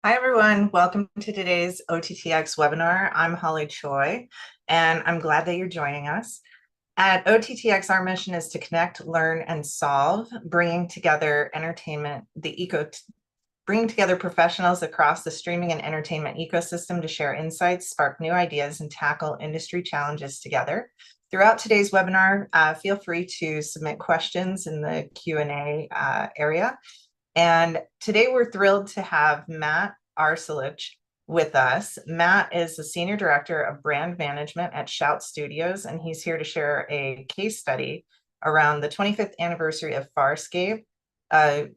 Hi, everyone. Welcome to today's OTT.X webinar. I'm Holly Choi, and I'm glad that you're joining us. At OTT.X, our mission is to connect, learn, and solve, bringing together bringing together professionals across the streaming and entertainment ecosystem to share insights, spark new ideas, and tackle industry challenges together. Throughout today's webinar, feel free to submit questions in the Q&A area. And today we're thrilled to have Matt Arsulich with us. Matt is the Senior Director of Brand Management at Shout Studios, and he's here to share a case study around the 25th anniversary of Farscape, a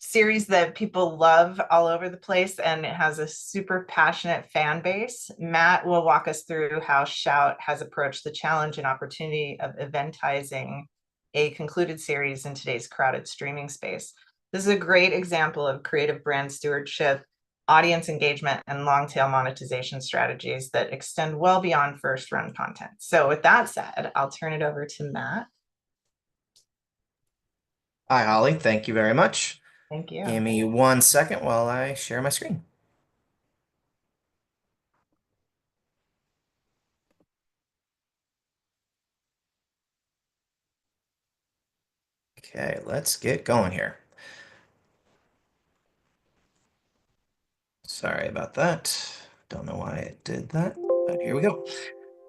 series that people love all over the place, and it has a super passionate fan base. Matt will walk us through how Shout has approached the challenge and opportunity of eventizing a concluded series in today's crowded streaming space. This is a great example of creative brand stewardship, audience engagement, and long tail monetization strategies that extend well beyond first run content. So with that said, I'll turn it over to Matt. Hi, Holly. Thank you very much. Thank Give you. me 1 second while I share my screen. Okay, let's get going here. Sorry about that. Don't know why it did that, but here we go.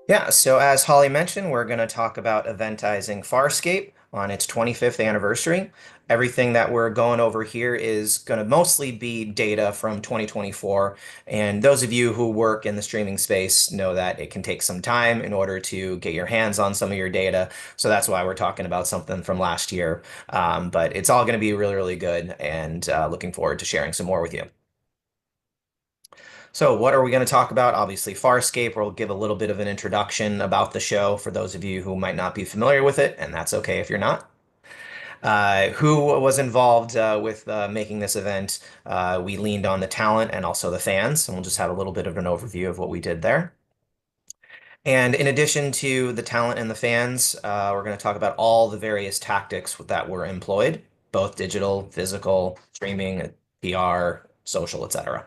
Yeah, so as Holly mentioned, we're going to talk about eventizing Farscape on its 25th anniversary. Everything that we're going over here is going to mostly be data from 2024. And those of you who work in the streaming space know that it can take some time in order to get your hands on some of your data. So that's why we're talking about something from last year. But it's all going to be really, really good, and looking forward to sharing some more with you. So what are we going to talk about? Obviously, Farscape. We'll give a little bit of an introduction about the show for those of you who might not be familiar with it, and that's okay if you're not. Who was involved with making this event? We leaned on the talent and also the fans, and we'll just have a little bit of an overview of what we did there. And in addition to the talent and the fans, we're going to talk about all the various tactics that were employed, both digital, physical, streaming, PR, social, etc.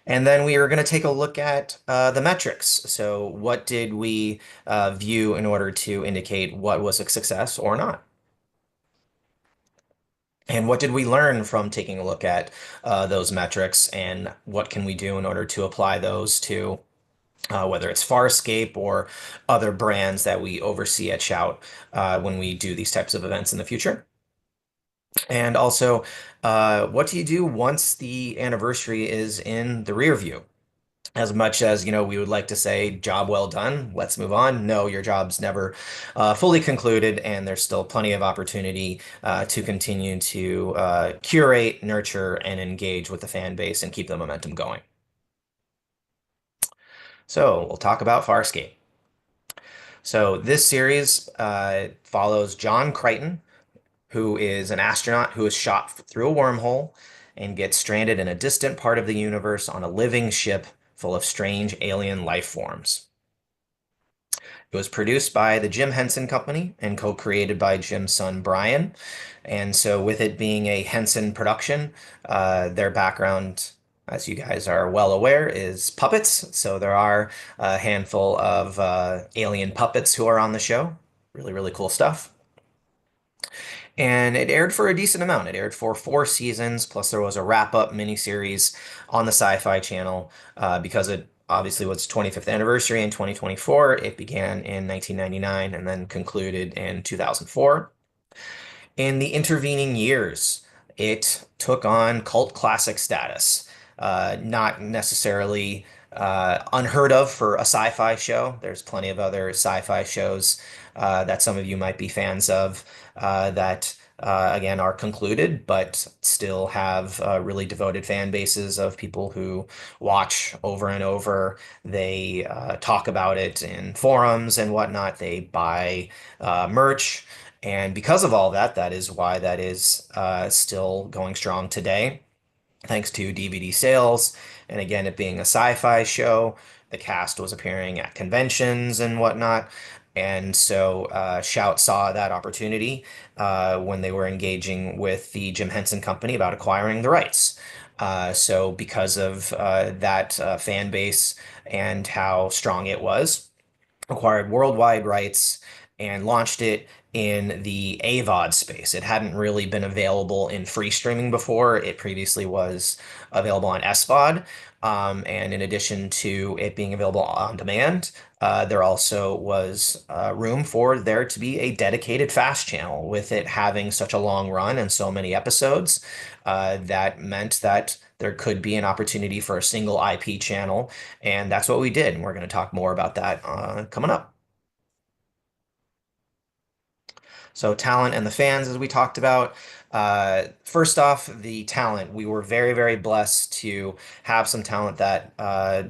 And then we are going to take a look at the metrics. So what did we view in order to indicate what was a success or not? And what did we learn from taking a look at those metrics, and what can we do in order to apply those to whether it's Farscape or other brands that we oversee at Shout when we do these types of events in the future? And also, what do you do once the anniversary is in the rear view? As much as, we would like to say, job well done, let's move on. No, your job's never fully concluded, and there's still plenty of opportunity to continue to curate, nurture, and engage with the fan base and keep the momentum going. So we'll talk about Farscape. So this series follows John Crichton, who is an astronaut who is shot through a wormhole and gets stranded in a distant part of the universe on a living ship full of strange alien life forms. It was produced by the Jim Henson Company and co-created by Jim's son Brian. And so, with it being a Henson production, their background, as you guys are well aware, is puppets. So there are a handful of alien puppets who are on the show. Really, really cool stuff. And it aired for a decent amount. It aired for 4 seasons, plus there was a wrap-up miniseries on the Sci-Fi Channel because it obviously was 25th anniversary in 2024. It began in 1999 and then concluded in 2004. In the intervening years, it took on cult classic status. Not necessarily unheard of for a sci-fi show. There's plenty of other sci-fi shows that some of you might be fans of that again are concluded, but still have really devoted fan bases of people who watch over and over. They talk about it in forums and whatnot. They buy merch. And because of all that, that is why that is still going strong today, thanks to DVD sales. And again, it being a sci-fi show, the cast was appearing at conventions and whatnot. And so Shout saw that opportunity when they were engaging with the Jim Henson Company about acquiring the rights. So because of that fan base and how strong it was, acquired worldwide rights and launched it in the AVOD space. It hadn't really been available in free streaming before. It previously was available on SVOD. And in addition to it being available on demand, there also was room for there to be a dedicated FAST channel with it having such a long run and so many episodes. That meant that there could be an opportunity for a single IP channel, and that's what we did. And we're going to talk more about that coming up. So talent and the fans, as we talked about. First off, the talent. We were very, very blessed to have some talent that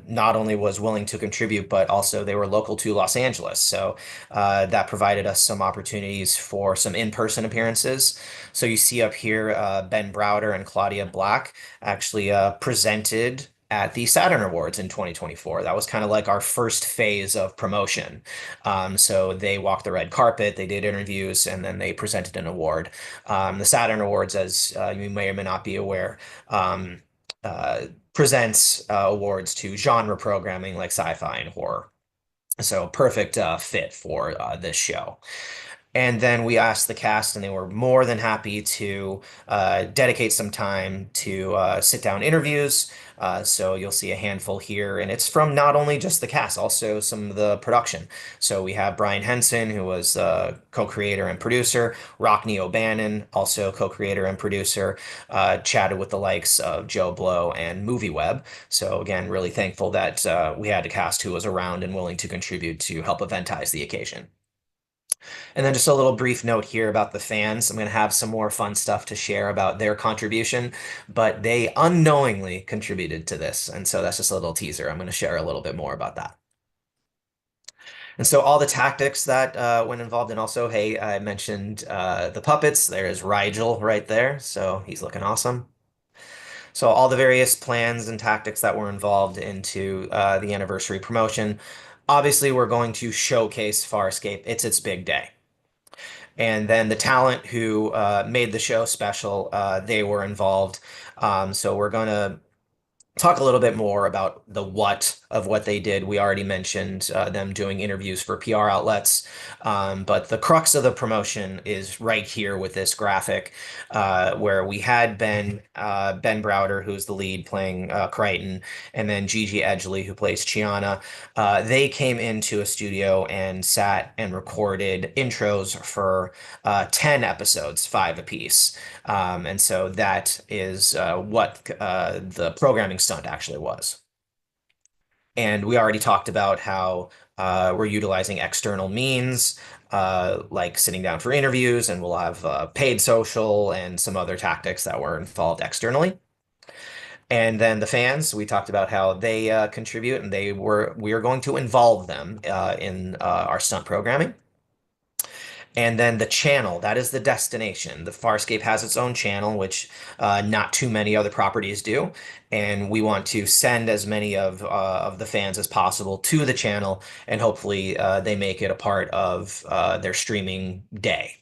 not only was willing to contribute, but also they were local to Los Angeles. So that provided us some opportunities for some in-person appearances. So you see up here, Ben Browder and Claudia Black actually presented at the Saturn Awards in 2024. That was kind of like our first phase of promotion. So they walked the red carpet, they did interviews, and then they presented an award. The Saturn Awards, as you may or may not be aware, presents awards to genre programming like sci-fi and horror. So perfect fit for this show. And then we asked the cast, and they were more than happy to dedicate some time to sit down interviews. So you'll see a handful here, and it's from not only just the cast, also some of the production. So we have Brian Henson, who was co-creator and producer, Rockne O'Bannon, also co-creator and producer, chatted with the likes of Joe Blow and MovieWeb. So again, really thankful that we had a cast who was around and willing to contribute to help eventize the occasion. And then just a little brief note here about the fans. I'm going to have some more fun stuff to share about their contribution, but they unknowingly contributed to this. And so that's just a little teaser. I'm going to share a little bit more about that. And so all the tactics that went involved, and also, hey, I mentioned the puppets. There's Rigel right there. So he's looking awesome. So all the various plans and tactics that were involved into the anniversary promotion. Obviously, we're going to showcase Farscape. It's its big day. And then the talent who made the show special, they were involved. So we're going to talk a little bit more about the what of what they did. We already mentioned them doing interviews for PR outlets, but the crux of the promotion is right here with this graphic, where we had Ben Browder, who's the lead, playing Crichton, and then Gigi Edgley, who plays Chiana. They came into a studio and sat and recorded intros for 10 episodes, 5 apiece. And so that is what the programming stunt actually was. And we already talked about how we're utilizing external means, like sitting down for interviews, and we'll have paid social and some other tactics that were involved externally. And then the fans, we talked about how they contribute, and we are going to involve them in our stunt programming. And then the channel, that is the destination. The Farscape has its own channel, which not too many other properties do. And we want to send as many of the fans as possible to the channel, and hopefully they make it a part of their streaming day.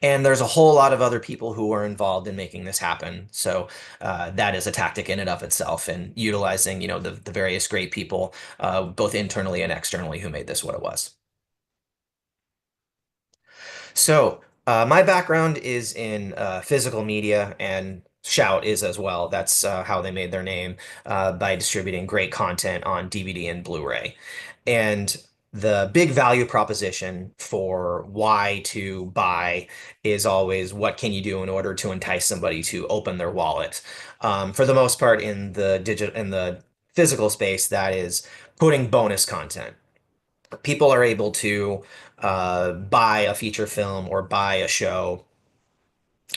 And there's a whole lot of other people who are involved in making this happen. So that is a tactic in and of itself, and utilizing, the various great people, both internally and externally, who made this what it was. So, my background is in physical media, and Shout is as well. That's how they made their name, by distributing great content on DVD and Blu-ray. And the big value proposition for why to buy is always, what can you do in order to entice somebody to open their wallet? For the most part, in the physical space, that is putting bonus content. People are able to buy a feature film or buy a show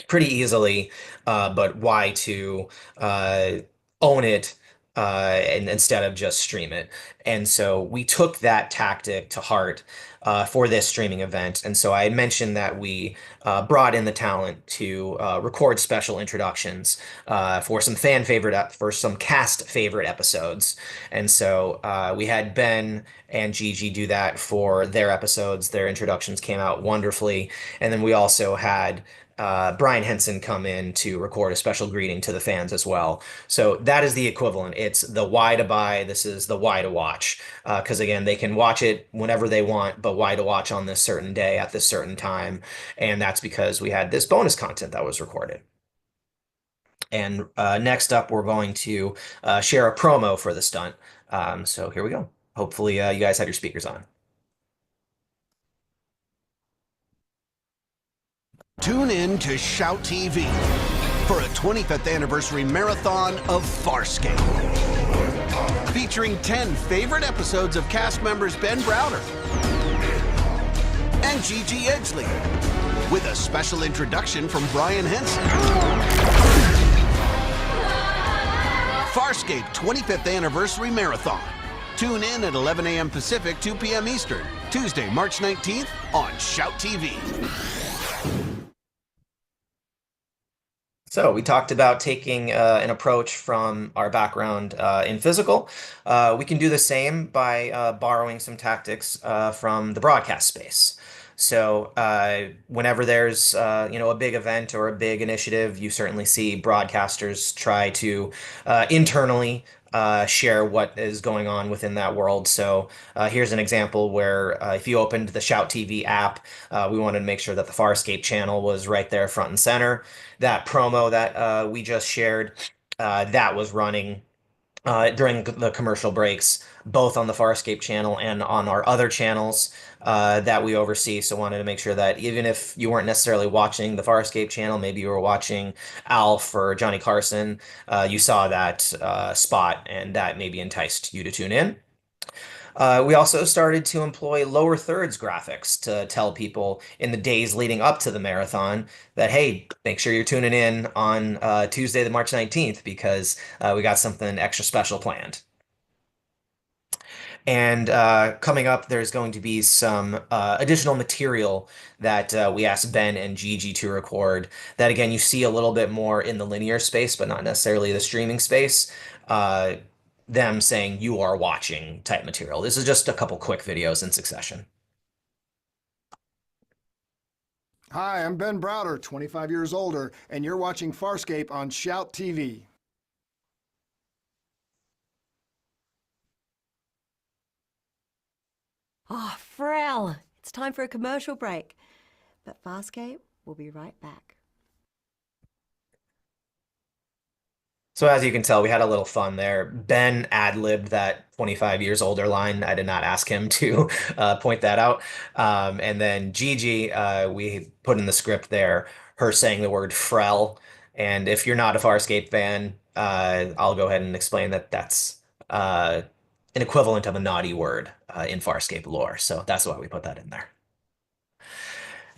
pretty easily, but why to uh, own it and instead of just stream it? And so we took that tactic to heart for this streaming event. And so I had mentioned that we brought in the talent to record special introductions for some cast favorite episodes. And so we had Ben and Gigi do that for their episodes. Their introductions came out wonderfully. And then we also had Brian Henson come in to record a special greeting to the fans as well. So that is the equivalent. It's the why to buy. This is the why to watch. Because again, they can watch it whenever they want, but why to watch on this certain day at this certain time. And that's because we had this bonus content that was recorded. And next up, we're going to share a promo for the stunt. So here we go. Hopefully you guys have your speakers on. Tune in to Shout TV for a 25th anniversary marathon of Farscape. Featuring 10 favorite episodes of cast members Ben Browder and Gigi Edgley, with a special introduction from Brian Henson. Farscape 25th Anniversary Marathon. Tune in at 11 a.m. Pacific, 2 p.m. Eastern, Tuesday, March 19th on Shout TV. So we talked about taking an approach from our background in physical. We can do the same by borrowing some tactics from the broadcast space. So whenever there's a big event or a big initiative, you certainly see broadcasters try to internally share what is going on within that world. So here's an example where if you opened the Shout TV app, we wanted to make sure that the Farscape channel was right there front and center. That promo that we just shared, that was running during the commercial breaks, both on the Farscape channel and on our other channels that we oversee. So wanted to make sure that even if you weren't necessarily watching the Farscape channel, maybe you were watching Alf or Johnny Carson, you saw that spot and that maybe enticed you to tune in. We also started to employ lower thirds graphics to tell people in the days leading up to the marathon that, hey, make sure you're tuning in on Tuesday, the March 19th, because we got something extra special planned. And coming up, there's going to be some additional material that we asked Ben and Gigi to record that, again, you see a little bit more in the linear space, but not necessarily the streaming space. Them saying you are watching type material. This is just a couple quick videos in succession. Hi, I'm Ben Browder, 25 years older, and you're watching Farscape on Shout TV. Oh, Frel, it's time for a commercial break. But Farscape will be right back. So as you can tell, we had a little fun there. Ben ad-libbed that 25 years older line. I did not ask him to point that out. And then Gigi, we put in the script there, her saying the word Frel. And if you're not a Farscape fan, I'll go ahead and explain that that's an equivalent of a naughty word in Farscape lore. So that's why we put that in there.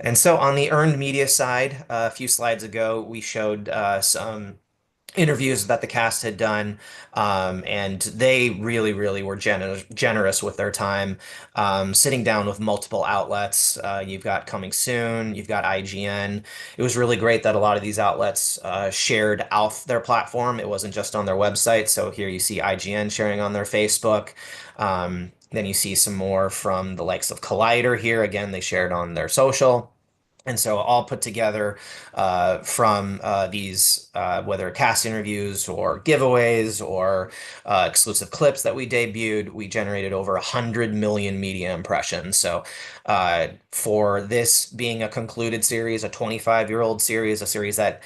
And so on the earned media side, a few slides ago, we showed some interviews that the cast had done, and they really, really were generous with their time, sitting down with multiple outlets. You've got Coming Soon, you've got IGN. It was really great that a lot of these outlets shared off their platform. It wasn't just on their website. So here you see IGN sharing on their Facebook. Then you see some more from the likes of Collider here. Again, they shared on their social. And so all put together from these, whether cast interviews or giveaways or exclusive clips that we debuted, we generated over 100 million media impressions. So for this being a concluded series, a 25-year-old series, a series that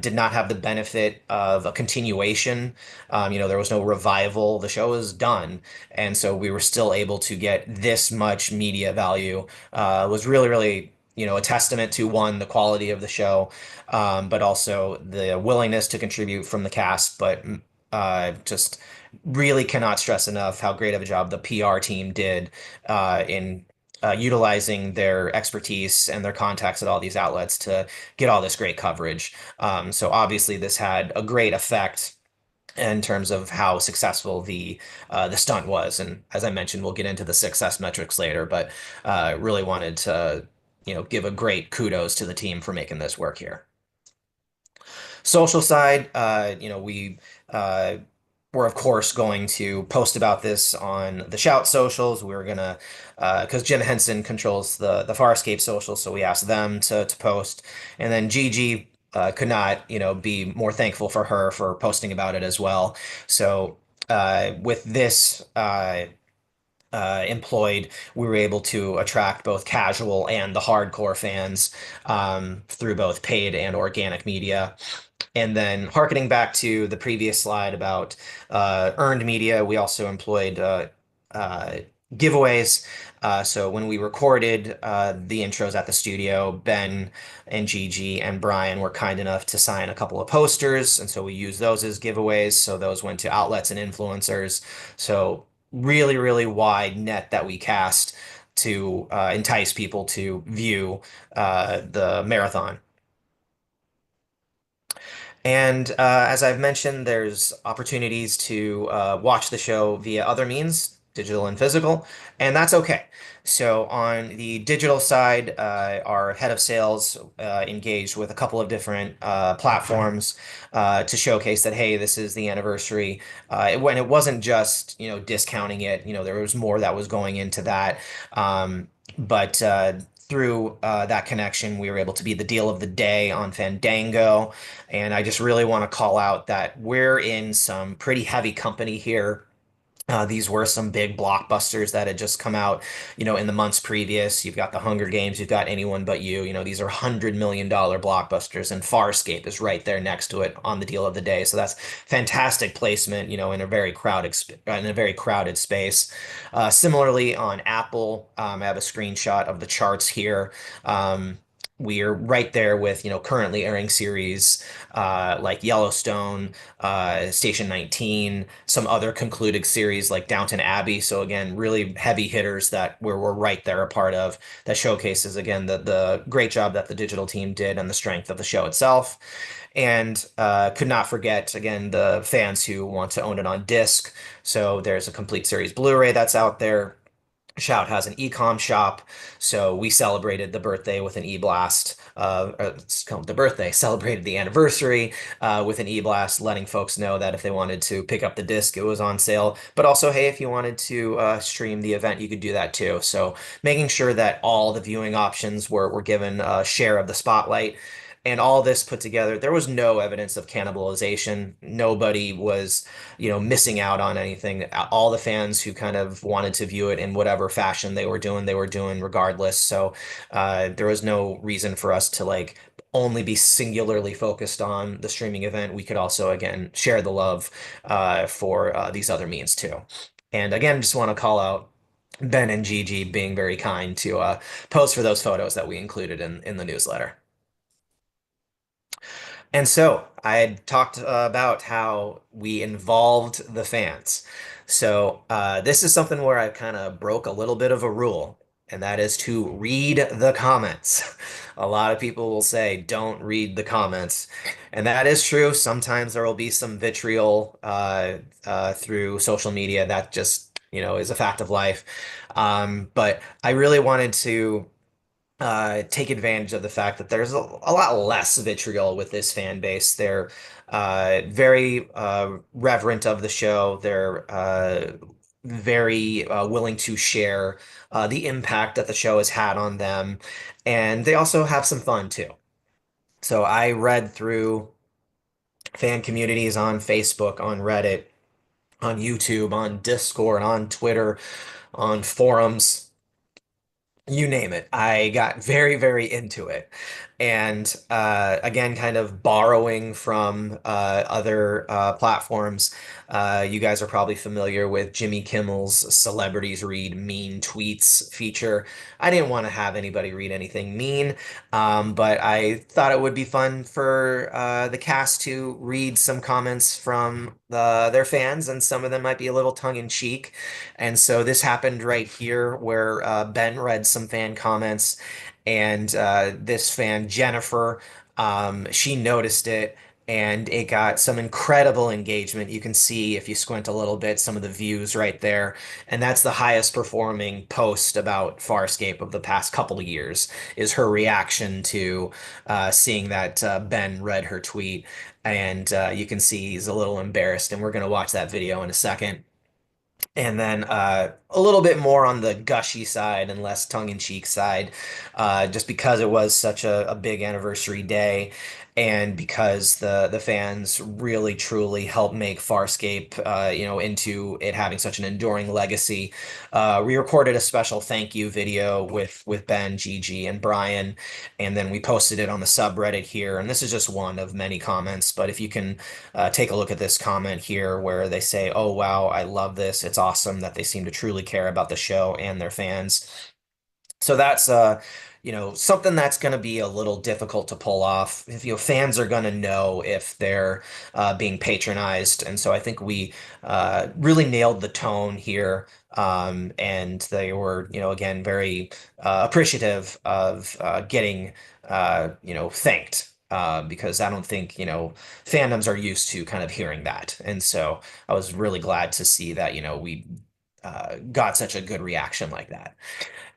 did not have the benefit of a continuation, there was no revival, the show is done. And so we were still able to get this much media value, was really, really a testament to, one, the quality of the show, but also the willingness to contribute from the cast. But just really cannot stress enough how great of a job the PR team did in utilizing their expertise and their contacts at all these outlets to get all this great coverage. So obviously this had a great effect in terms of how successful the stunt was. And as I mentioned, we'll get into the success metrics later, but really wanted to, give a great kudos to the team for making this work here. Social side, we we're of course going to post about this on the Shout socials. We're gonna, because Jim Henson controls the Farscape socials, so we asked them to post, and then Gigi could not, be more thankful for her for posting about it as well. So with this employed, we were able to attract both casual and the hardcore fans through both paid and organic media. And then harkening back to the previous slide about earned media, we also employed uh, giveaways. So when we recorded the intros at the studio, Ben and Gigi and Brian were kind enough to sign a couple of posters. And so we used those as giveaways. So those went to outlets and influencers. So really, really wide net that we cast to entice people to view the marathon. And as I've mentioned, there's opportunities to watch the show via other means, digital and physical, and that's okay. So on the digital side, our head of sales engaged with a couple of different platforms to showcase that, hey, this is the anniversary. When it wasn't just, discounting it, there was more that was going into that. But through that connection, we were able to be the deal of the day on Fandango. And I just really want to call out that we're in some pretty heavy company here. These were some big blockbusters that had just come out, in the months previous. You've got The Hunger Games, you've got Anyone But You. These are $100 million blockbusters, and Farscape is right there next to it on the deal of the day. So that's fantastic placement, in a very crowded space. Similarly, on Apple, I have a screenshot of the charts here. We're right there with, currently airing series like Yellowstone, Station 19, some other concluded series like Downton Abbey. So again, really heavy hitters that we're right there a part of, that showcases again the great job that the digital team did and the strength of the show itself. And could not forget, again, the fans who want to own it on disc. So there's a complete series Blu-ray that's out there. Shout has an e-com shop, so we celebrated the birthday with an e-blast. It's called the birthday, celebrated the anniversary with an e-blast, letting folks know that if they wanted to pick up the disc, it was on sale. But also, hey, if you wanted to stream the event, you could do that too. So making sure that all the viewing options were given a share of the spotlight. And all this put together, there was no evidence of cannibalization. Nobody was, missing out on anything. All the fans who kind of wanted to view it in whatever fashion they were doing regardless. So there was no reason for us to only be singularly focused on the streaming event. We could also, again, share the love for these other means too. And again, just want to call out Ben and Gigi being very kind to post for those photos that we included in the newsletter. And so I had talked about how we involved the fans. So this is something where I kind of broke a little bit of a rule, and that is to read the comments. A lot of people will say, don't read the comments. And that is true. Sometimes there will be some vitriol through social media. That just, is a fact of life. But I really wanted to take advantage of the fact that there's a lot less vitriol with this fan base. They're very reverent of the show. They're very willing to share the impact that the show has had on them. And they also have some fun too. So I read through fan communities on Facebook, on Reddit, on YouTube, on Discord, on Twitter, on forums, you name it. I got very, very into it. And again, kind of borrowing from other platforms. You guys are probably familiar with Jimmy Kimmel's Celebrities Read Mean Tweets feature. I didn't want to have anybody read anything mean, but I thought it would be fun for the cast to read some comments from their fans, and some of them might be a little tongue-in-cheek. And so this happened right here where Ben read some fan comments, and this fan, Jennifer, she noticed it and it got some incredible engagement. You can see if you squint a little bit some of the views right there, and that's the highest performing post about Farscape of the past couple of years, is her reaction to seeing that Ben read her tweet. And you can see he's a little embarrassed, and we're going to watch that video in a second. And then a little bit more on the gushy side and less tongue-in-cheek side, just because it was such a big anniversary day, and because the fans really truly helped make Farscape, into it having such an enduring legacy. We recorded a special thank you video with Ben, Gigi, and Brian, and then we posted it on the subreddit here. And this is just one of many comments, but if you can take a look at this comment here where they say, "Oh wow, I love this. It's awesome that they seem to truly care about the show and their fans." So that's something that's going to be a little difficult to pull off. If fans are going to know if they're being patronized, and so I think we really nailed the tone here, and they were again very appreciative of getting thanked. Because I don't think, fandoms are used to kind of hearing that. And so I was really glad to see that, we got such a good reaction like that.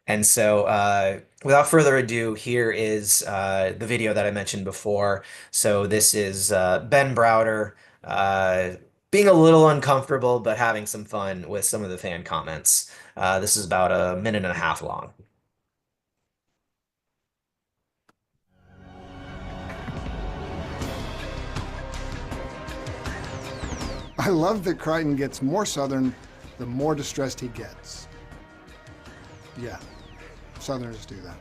And so without further ado, here is the video that I mentioned before. So this is Ben Browder being a little uncomfortable, but having some fun with some of the fan comments. This is about a minute and a half long. I love that Crichton gets more Southern the more distressed he gets. Yeah, Southerners do that.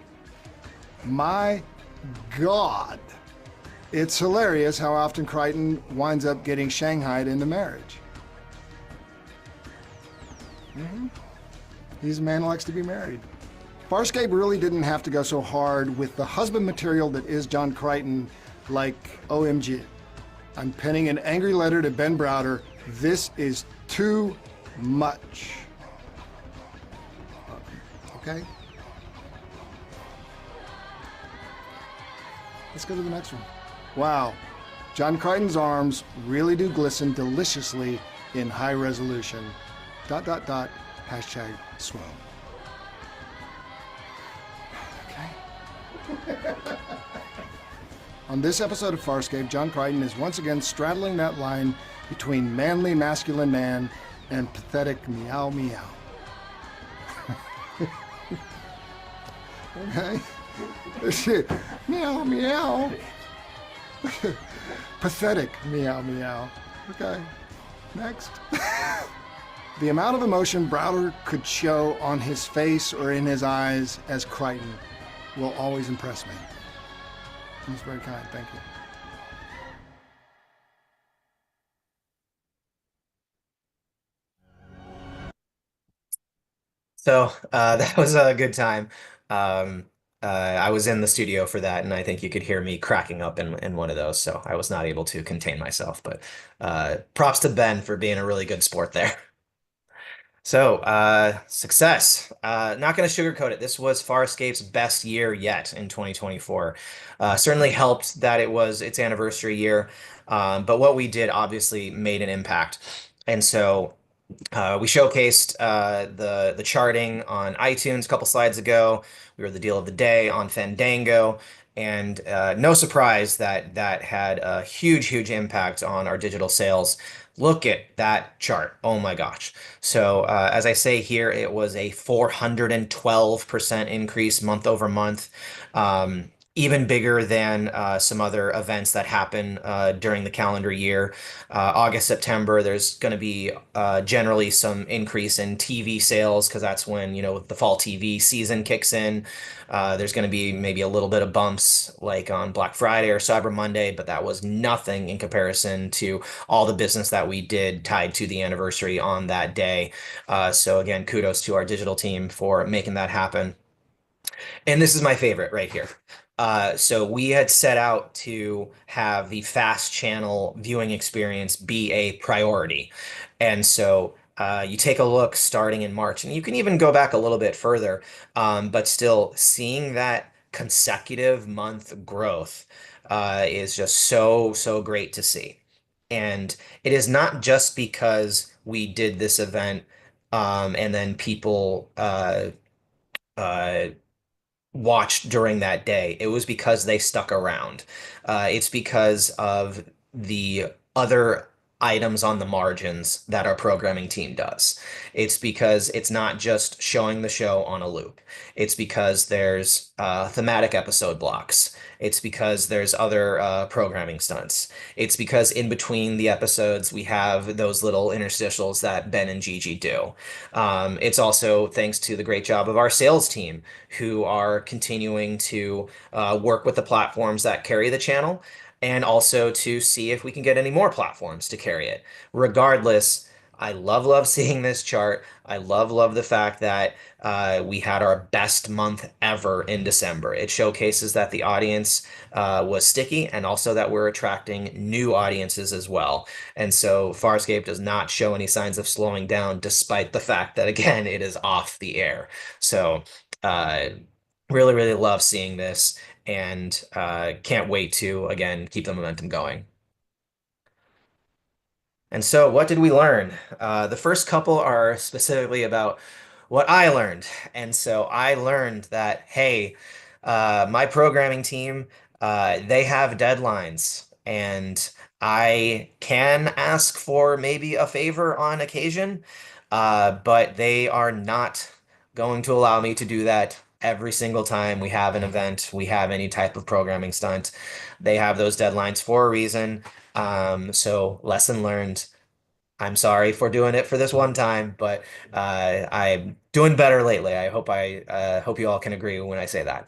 My God. It's hilarious how often Crichton winds up getting shanghaied into marriage. He's a man who likes to be married. Farscape really didn't have to go so hard with the husband material that is John Crichton, like OMG. I'm penning an angry letter to Ben Browder. This is too much. Okay? Let's go to the next one. Wow. John Crichton's arms really do glisten deliciously in high resolution. ... Hashtag swell. Okay. On this episode of Farscape, John Crichton is once again straddling that line between manly masculine man and pathetic meow meow. Okay. Meow meow. Pathetic meow meow. Okay. Next. The amount of emotion Browder could show on his face or in his eyes as Crichton will always impress me. He's very kind, thank you. So that was a good time. I was in the studio for that, and I think you could hear me cracking up in one of those, so I was not able to contain myself. But props to Ben for being a really good sport there. So, success. Not going to sugarcoat it. This was Farscape's best year yet in 2024. Certainly helped that it was its anniversary year, but what we did obviously made an impact. And so we showcased the charting on iTunes a couple slides ago. We were the deal of the day on Fandango. And no surprise that that had a huge, huge impact on our digital sales. Look at that chart. Oh my gosh. So as I say here, it was a 412% increase month over month. Even bigger than some other events that happen during the calendar year. August, September, there's going to be generally some increase in TV sales because that's when, the fall TV season kicks in. There's going to be maybe a little bit of bumps like on Black Friday or Cyber Monday, but that was nothing in comparison to all the business that we did tied to the anniversary on that day. So again, kudos to our digital team for making that happen. And this is my favorite right here. So we had set out to have the FAST channel viewing experience be a priority. And so you take a look starting in March, and you can even go back a little bit further, but still seeing that consecutive month growth is just so great to see. And it is not just because we did this event and then people uh, watched during that day. It was because they stuck around. It's because of the other items on the margins that our programming team does. It's because it's not just showing the show on a loop. It's because there's thematic episode blocks. It's because there's other programming stunts. It's because in between the episodes, we have those little interstitials that Ben and Gigi do. It's also thanks to the great job of our sales team, who are continuing to work with the platforms that carry the channel, and also to see if we can get any more platforms to carry it. Regardless, I love seeing this chart. I love the fact that we had our best month ever in December. It showcases that the audience was sticky, and also that we're attracting new audiences as well. And so Farscape does not show any signs of slowing down, despite the fact that, again, it is off the air. So really love seeing this, and can't wait to, again, keep the momentum going. And so what did we learn? The first couple are specifically about what I learned. And so I learned that, hey, my programming team, they have deadlines, and I can ask for maybe a favor on occasion, but they are not going to allow me to do that every single time we have an event, we have any type of programming stunt. They have those deadlines for a reason. So lesson learned. I'm sorry for doing it for this one time, but I'm doing better lately. I hope you all can agree when I say that.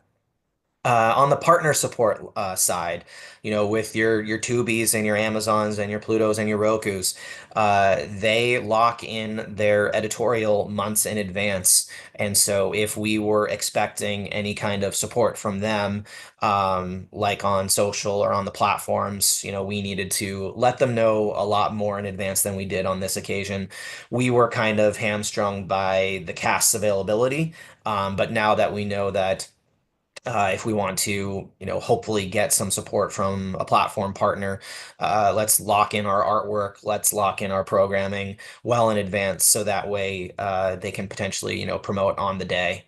On the partner support side, with your Tubies and your Amazons and your Plutos and your Rokus, they lock in their editorial months in advance. And so if we were expecting any kind of support from them, like on social or on the platforms, we needed to let them know a lot more in advance than we did on this occasion. We were kind of hamstrung by the cast's availability, but now that we know that if we want to, hopefully get some support from a platform partner, let's lock in our artwork, let's lock in our programming well in advance, so that way they can potentially, promote on the day.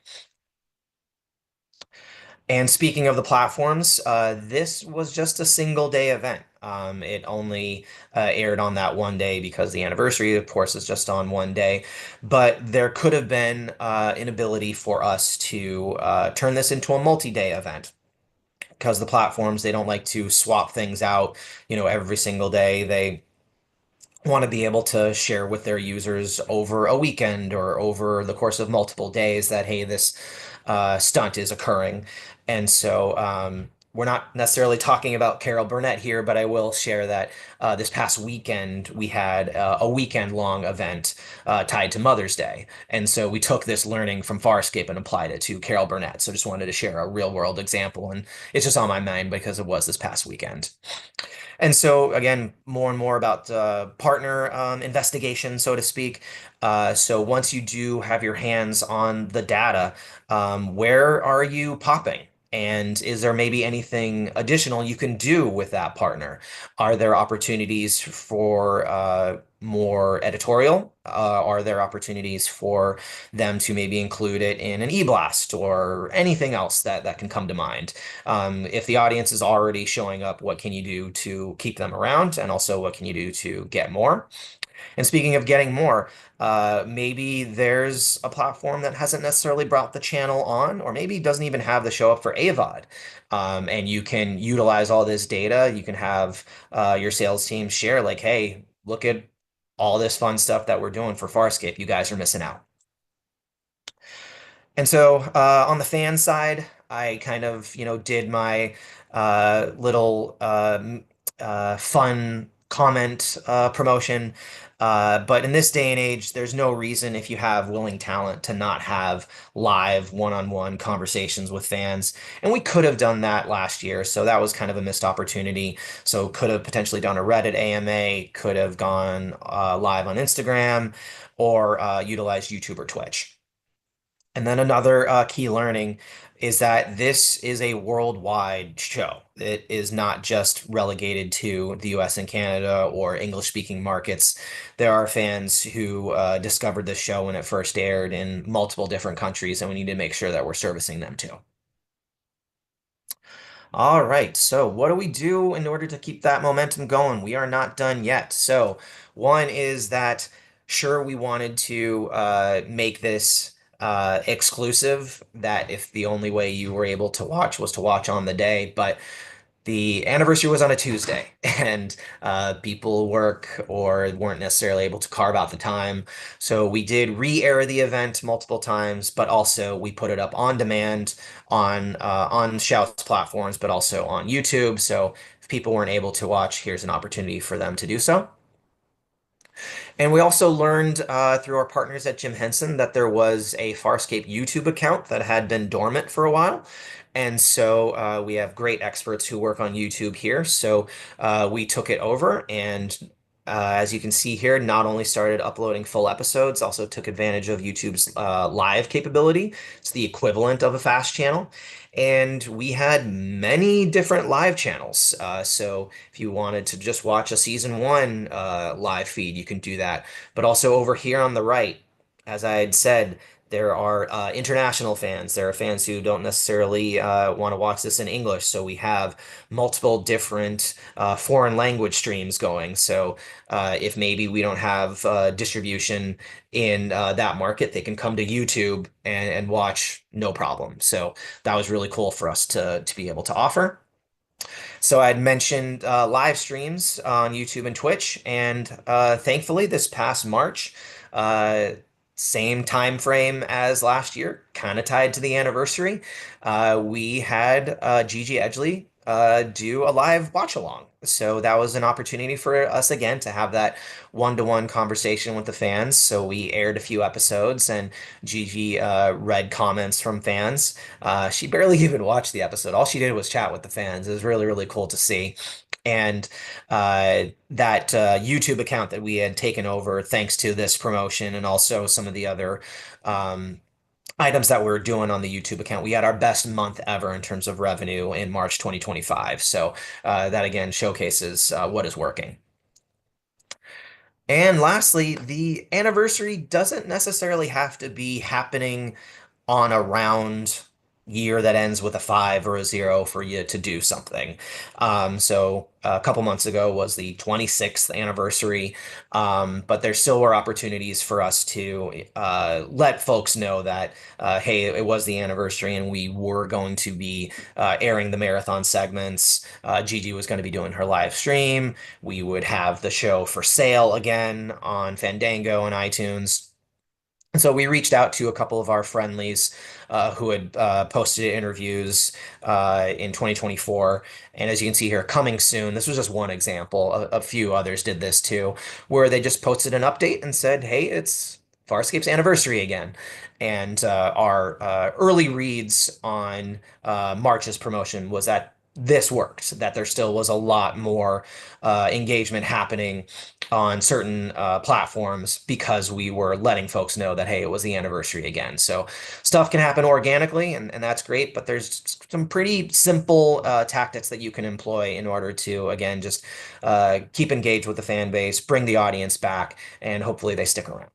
And speaking of the platforms, this was just a single day event. It only aired on that one day because the anniversary, of course, is just on one day. But there could have been an ability for us to turn this into a multi-day event, because the platforms, they don't like to swap things out, every single day. They want to be able to share with their users over a weekend or over the course of multiple days that, hey, this stunt is occurring. And so we're not necessarily talking about Carol Burnett here, but I will share that this past weekend we had a weekend-long event tied to Mother's Day. And so we took this learning from Farscape and applied it to Carol Burnett. So just wanted to share a real-world example, and it's just on my mind because it was this past weekend. And so, again, more and more about partner investigation, so to speak. So once you do have your hands on the data, where are you popping? And is there maybe anything additional you can do with that partner? Are there opportunities for more editorial? Are there opportunities for them to maybe include it in an e-blast or anything else that can come to mind? If the audience is already showing up, what can you do to keep them around? And also, what can you do to get more? And speaking of getting more, maybe there's a platform that hasn't necessarily brought the channel on, or maybe doesn't even have the show up for AVOD. And you can utilize all this data. You can have your sales team share, like, hey, look at all this fun stuff that we're doing for Farscape. You guys are missing out. And so on the fan side, I kind of, did my little fun comment promotion. But in this day and age, there's no reason, if you have willing talent, to not have live one-on-one conversations with fans. And we could have done that last year, so that was kind of a missed opportunity. So could have potentially done a Reddit AMA, could have gone live on Instagram, or utilized YouTube or Twitch. And then another key learning is that this is a worldwide show. It is not just relegated to the US and Canada or English-speaking markets. There are fans who discovered this show when it first aired in multiple different countries, and we need to make sure that we're servicing them too. All right, so what do we do in order to keep that momentum going? We are not done yet. So one is that sure, we wanted to make this exclusive, that if the only way you were able to watch was to watch on the day, but the anniversary was on a Tuesday, and people work or weren't necessarily able to carve out the time. So we did re-air the event multiple times, but also we put it up on demand on Shout's platforms, but also on YouTube. So if people weren't able to watch, here's an opportunity for them to do so. And we also learned through our partners at Jim Henson that there was a Farscape YouTube account that had been dormant for a while. And so we have great experts who work on YouTube here. So we took it over, and as you can see here, not only started uploading full episodes, also took advantage of YouTube's live capability. It's the equivalent of a fast channel. And we had many different live channels. So if you wanted to just watch a season one live feed, you can do that. But also over here on the right, as I had said, there are international fans. There are fans who don't necessarily want to watch this in English. So we have multiple different foreign language streams going. So if maybe we don't have distribution in that market, they can come to YouTube and watch no problem. So that was really cool for us to be able to offer. So I'd mentioned live streams on YouTube and Twitch, and thankfully this past March, same time frame as last year, kind of tied to the anniversary, we had Gigi Edgley do a live watch along. So that was an opportunity for us again to have that one-to-one conversation with the fans. So we aired a few episodes, and Gigi read comments from fans. She barely even watched the episode. All she did was chat with the fans. It was really, really cool to see. And that YouTube account that we had taken over thanks to this promotion, and also some of the other items that we're doing on the YouTube account, we had our best month ever in terms of revenue in March 2025. So that again showcases what is working. And lastly, the anniversary doesn't necessarily have to be happening on a round year that ends with a 5 or a 0 for you to do something. So a couple months ago was the 26th anniversary, but there still were opportunities for us to let folks know that, hey, it was the anniversary and we were going to be airing the marathon segments. Gigi was going to be doing her live stream. We would have the show for sale again on Fandango and iTunes. And so we reached out to a couple of our friendlies who had posted interviews in 2024. And as you can see here, coming soon, this was just one example. A few others did this too, where they just posted an update and said, hey, it's Farscape's anniversary again. And our early reads on March's promotion was that this worked, that there still was a lot more engagement happening on certain platforms because we were letting folks know that, hey, it was the anniversary again. So stuff can happen organically, and that's great, but there's some pretty simple tactics that you can employ in order to, again, just keep engaged with the fan base, bring the audience back, and hopefully they stick around.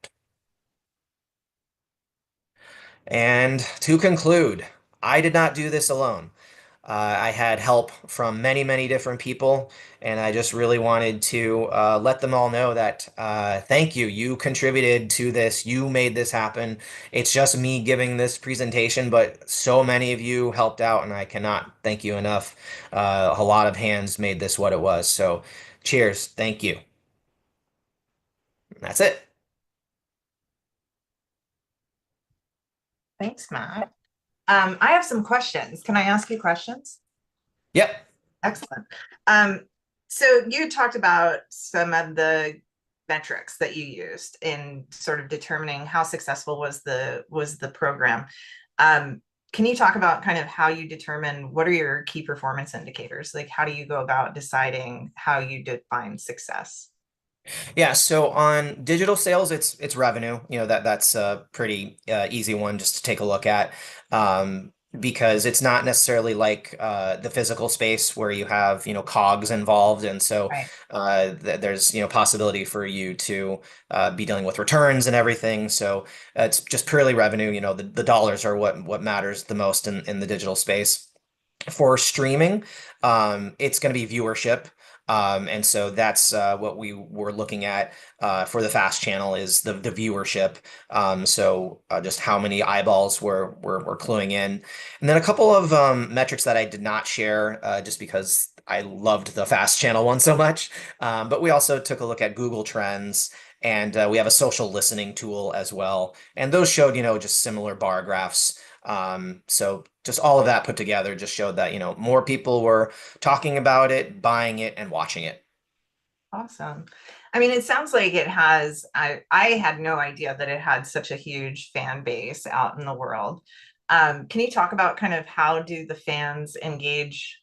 And to conclude, I did not do this alone. I had help from many, many different people, and I just really wanted to let them all know that thank you. You contributed to this. You made this happen. It's just me giving this presentation, but so many of you helped out, and I cannot thank you enough. A lot of hands made this what it was. So cheers. Thank you. That's it. Thanks, Matt. I have some questions. Can I ask you questions? Yep. Excellent. So you talked about some of the metrics that you used in sort of determining how successful was the program. Can you talk about kind of how you determine what are your key performance indicators? Like, how do you go about deciding how you define success? Yeah, so on digital sales, it's revenue. That's a pretty easy one just to take a look at, because it's not necessarily like the physical space where you have cogs involved, and so Right. there's possibility for you to be dealing with returns and everything. So it's just purely revenue. The dollars are what matters the most in the digital space. For streaming, it's going to be viewership. And so that's what we were looking at for the FAST channel is the viewership. So just how many eyeballs we're cluing in. And then a couple of metrics that I did not share just because I loved the FAST channel one so much. But we also took a look at Google Trends, and we have a social listening tool as well. And those showed, just similar bar graphs. So just all of that put together just showed that, more people were talking about it, buying it, and watching it. Awesome. I mean, it sounds like it has, I had no idea that it had such a huge fan base out in the world. Can you talk about kind of how do the fans engage,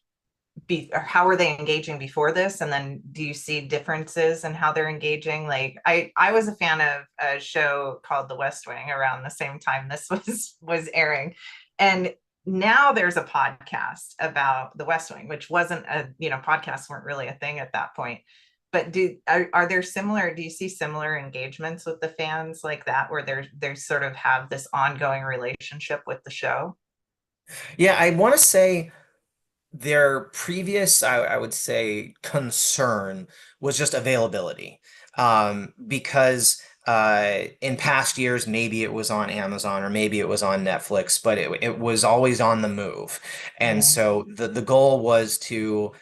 or how are they engaging before this? And then do you see differences in how they're engaging? Like I was a fan of a show called The West Wing around the same time this was airing. And now there's a podcast about The West Wing, which wasn't podcasts weren't really a thing at that point. But are there do you see similar engagements with the fans like that, where they sort of have this ongoing relationship with the show? Yeah, I want to say their previous, I would say, concern was just availability. Because in past years, maybe it was on Amazon or maybe it was on Netflix, but it was always on the move. And Yeah. so the goal was to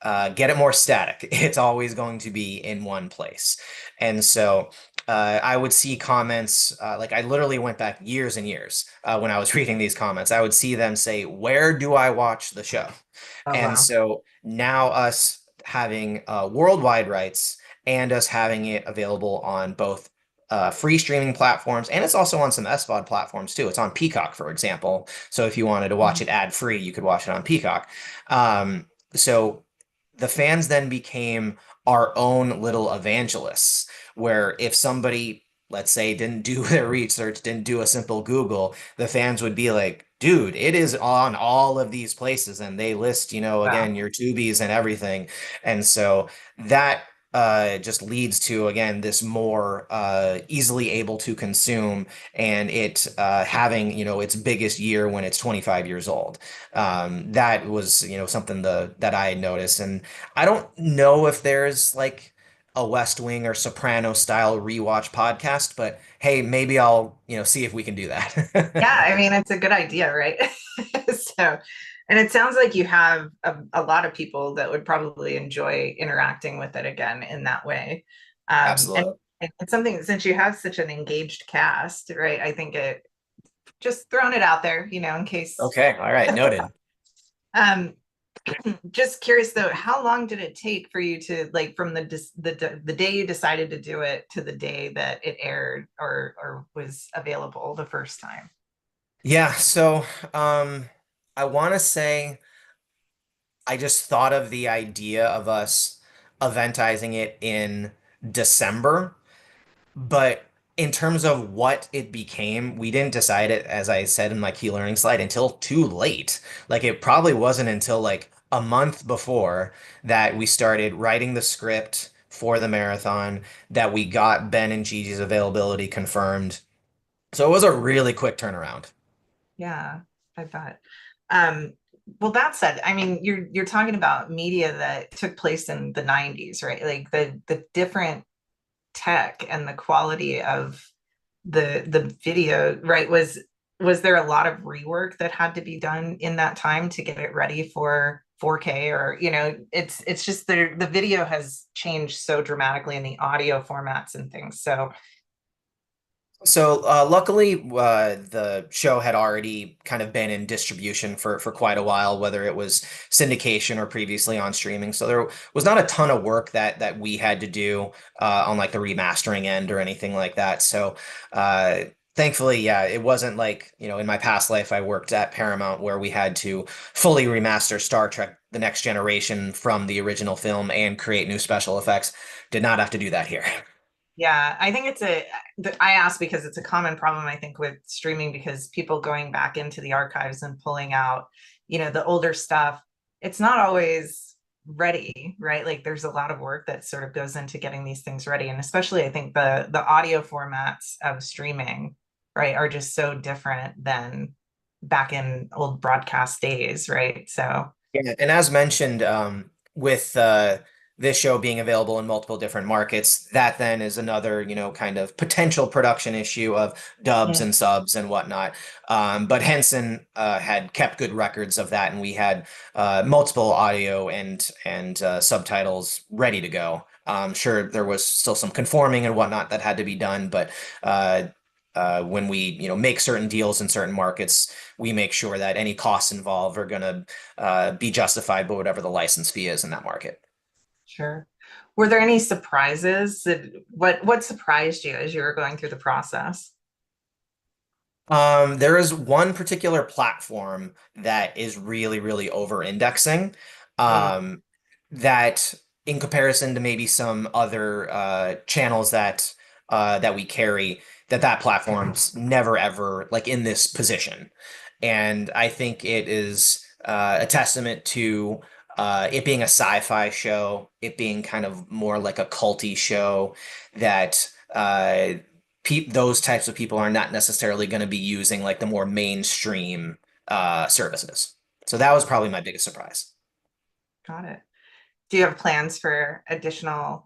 get it more static. It's always going to be in one place. And so I would see comments, like I literally went back years and years when I was reading these comments. I would see them say, "Where do I watch the show?" Oh, And wow. so now us having worldwide rights and us having it available on both free streaming platforms, and it's also on some SVOD platforms too. It's on Peacock, for example. So if you wanted to watch it ad free, you could watch it on Peacock. So the fans then became our own little evangelists, where if somebody, let's say, didn't do their research, didn't do a simple Google, the fans would be like, dude, it is on all of these places. And they list, Wow. again, your Tubies and everything. And so that just leads to, again, this more easily able to consume, and it having, its biggest year when it's 25 years old. That was, something that I had noticed. And I don't know if there's like a West Wing or Soprano style rewatch podcast, but hey, maybe I'll, see if we can do Yeah, that. I mean, it's a good idea, right? So, and it sounds like you have a lot of people that would probably enjoy interacting with it again in that way. And Absolutely. it's something, since you have such an engaged cast, right? I think it just throwing it out there, in case. Okay. All right. Noted. Um, just curious though, how long did it take for you to, like, from the day you decided to do it to the day that it aired or was available the first time? Yeah. So, I want to say I just thought of the idea of us eventizing it in December. But in terms of what it became, we didn't decide it, as I said in my key learning slide, until too late. Like it probably wasn't until like a month before that we started writing the script for the marathon, that we got Ben and Gigi's availability confirmed. So it was a really quick turnaround. Yeah, I bet. Um, well, that said, I mean, you're talking about media that took place in the 90s, right? Like the different tech and the quality of the video, right? Was there a lot of rework that had to be done in that time to get it ready for 4K? Or, it's just the video has changed so dramatically in the audio formats and things. So So luckily, the show had already kind of been in distribution for quite a while, whether it was syndication or previously on streaming. So there was not a ton of work that we had to do on like the remastering end or anything like that. So Thankfully, yeah, it wasn't like, in my past life, I worked at Paramount where we had to fully remaster Star Trek The Next Generation from the original film and create new special effects. Did not have to do that here. Yeah, I think I ask because it's a common problem, I think, with streaming, because people going back into the archives and pulling out, the older stuff, it's not always ready, right? Like there's a lot of work that sort of goes into getting these things ready. And especially I think the audio formats of streaming, right, are just so different than back in old broadcast days, right? So Yeah, and as mentioned, with this show being available in multiple different markets, that then is another, kind of potential production issue of dubs mm, and subs and whatnot. But Henson had kept good records of that, and we had multiple audio and subtitles ready to go. Sure, there was still some conforming and whatnot that had to be done, but uh, when we, make certain deals in certain markets, we make sure that any costs involved are going to be justified by whatever the license fee is in that market. sure. Were there any surprises what surprised you as you were going through the process? There is one particular platform that is really, really over-indexing, Mm, um, that in comparison to maybe some other channels that we carry, that platform's never ever like in this position. And I think it is a testament to it being a sci-fi show, it being kind of more like a culty show that those types of people are not necessarily going to be using like the more mainstream services. So that was probably my biggest surprise. got it. Do you have plans for additional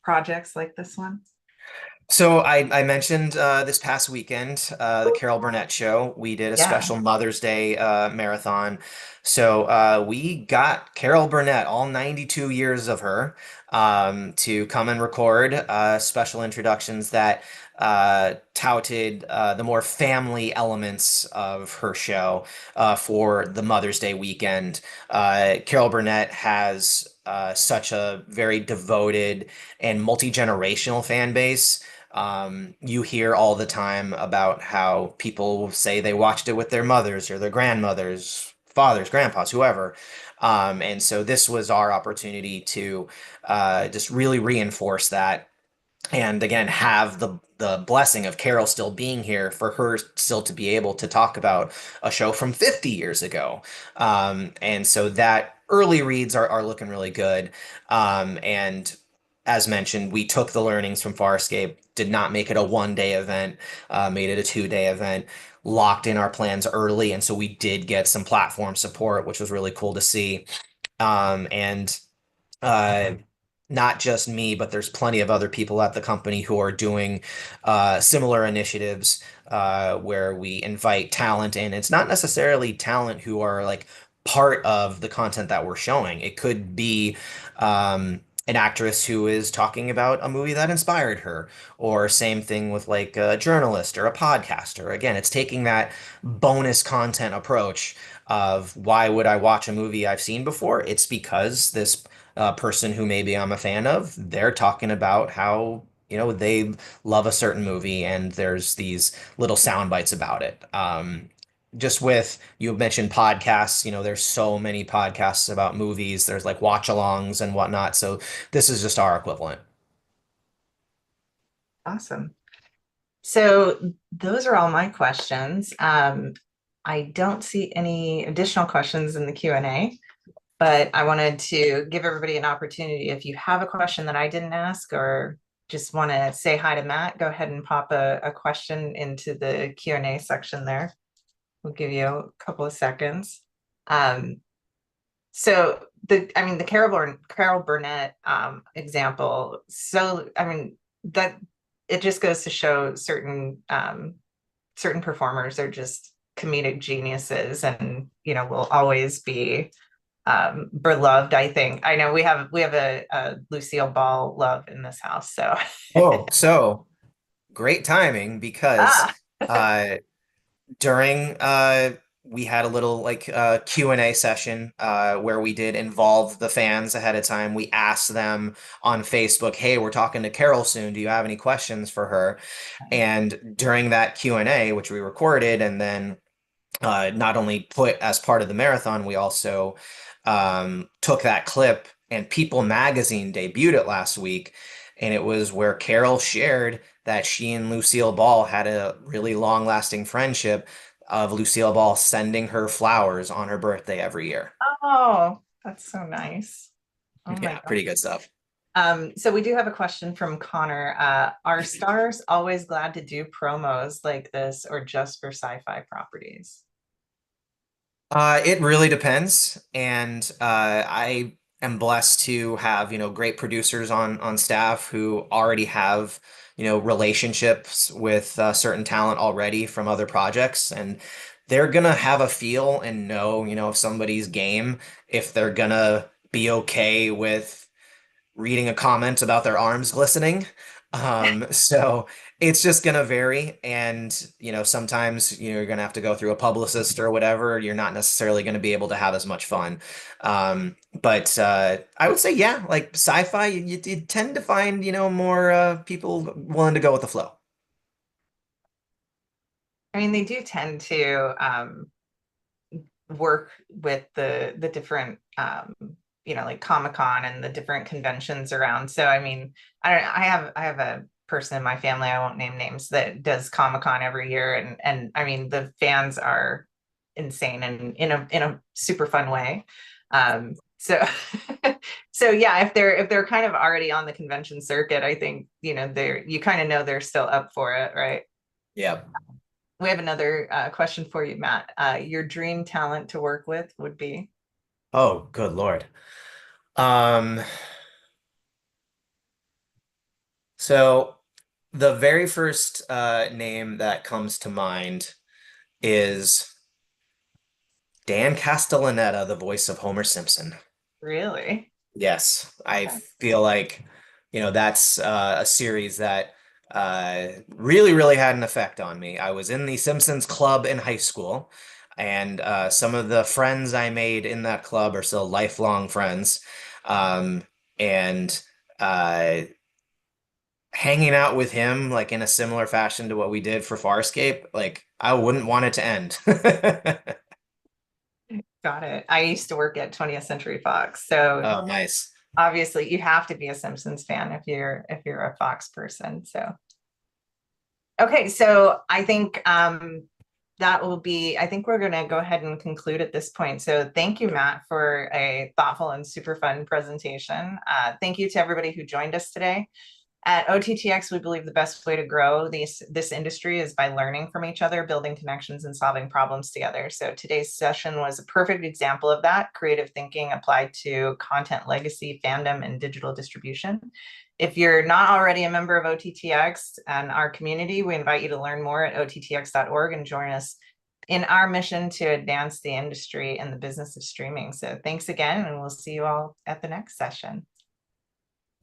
projects like this one? So I mentioned this past weekend, the Carol Burnett show. We did a Yeah. special Mother's Day marathon. So we got Carol Burnett, all 92 years of her, to come and record special introductions that touted the more family elements of her show for the Mother's Day weekend. Carol Burnett has such a very devoted and multi-generational fan base. You hear all the time about how people say they watched it with their mothers or their grandmothers, fathers, grandpas, whoever. And so this was our opportunity to just really reinforce that. And again, have the blessing of Carol still being here for her still to be able to talk about a show from 50 years ago. And so that early reads are looking really good. And as mentioned, we took the learnings from Farscape, did not make it a 1 day event, made it a 2 day event, locked in our plans early. And so we did get some platform support, which was really cool to see. And uh, not just me, but there's plenty of other people at the company who are doing similar initiatives where we invite talent in. It's not necessarily talent who are like part of the content that we're showing. It could be an actress who is talking about a movie that inspired her, or same thing with like a journalist or a podcaster. Again, it's taking that bonus content approach of why would I watch a movie I've seen before? It's because this person who maybe I'm a fan of, they're talking about how, they love a certain movie and there's these little sound bites about it. Just with, you mentioned podcasts, there's so many podcasts about movies. There's like watch-alongs and whatnot. So this is just our equivalent. Awesome. So those are all my questions. I don't see any additional questions in the Q&A, but I wanted to give everybody an opportunity. If you have a question that I didn't ask or just want to say hi to Matt, go ahead and pop a question into the Q&A section there. We'll give you a couple of seconds. So the Carol Burnett example. So that it just goes to show certain performers are just comedic geniuses, and will always be beloved. I think I know we have a Lucille Ball love in this house. So Oh, so great timing because ah uh, during we had a little like Q&A session where we did involve the fans ahead of time. We asked them on Facebook, hey, we're talking to Carol soon. Do you have any questions for her? And during that Q&A, which we recorded and then not only put as part of the marathon, we also took that clip, and People Magazine debuted it last week. And it was where Carol shared that she and Lucille Ball had a really long-lasting friendship of Lucille Ball sending her flowers on her birthday every year. Oh, that's so nice. Oh my Yeah, God. pretty good stuff. So we do have a question from Connor. Are stars always glad to do promos like this or just for sci-fi properties? It really depends, and I am blessed to have, great producers on staff who already have, relationships with certain talent already from other projects, and they're gonna have a feel and know, if somebody's game, if they're gonna be okay with reading a comment about their arms glistening. So it's just gonna vary. And, sometimes, you're gonna have to go through a publicist or whatever. You're not necessarily gonna be able to have as much fun. But I would say, yeah, like sci-fi, you tend to find, more people willing to go with the flow. I mean, they do tend to work with the different like Comic-Con and the different conventions around. So I mean, I have a person in my family, I won't name names, that does Comic-Con every year, and I mean the fans are insane and in a super fun way. So so yeah, if they're kind of already on the convention circuit, I think you kind of know they're still up for it, right? Yeah. We have another question for you, Matt. Your dream talent to work with would be? Oh, good Lord. So the very first name that comes to mind is Dan Castellaneta, the voice of Homer Simpson. Really? Yes, I Okay. feel like, that's a series that really, really had an effect on me. I was in the Simpsons club in high school, and some of the friends I made in that club are still lifelong friends. And uh, hanging out with him, like in a similar fashion to what we did for Farscape, like I wouldn't want it to end. Got it. I used to work at 20th Century Fox, so Oh, nice. obviously you have to be a Simpsons fan if you're a Fox person. So okay, so I think I think we're going to go ahead and conclude at this point. So thank you, Matt, for a thoughtful and super fun presentation. Thank you to everybody who joined us today. At OTT.X, we believe the best way to grow this industry is by learning from each other, building connections, and solving problems together. So today's session was a perfect example of that, creative thinking applied to content legacy, fandom, and digital distribution. If you're not already a member of OTT.X and our community, we invite you to learn more at OTT.X.org and join us in our mission to advance the industry and the business of streaming. So thanks again, and we'll see you all at the next session.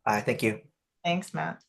Thank you. Thanks, Matt.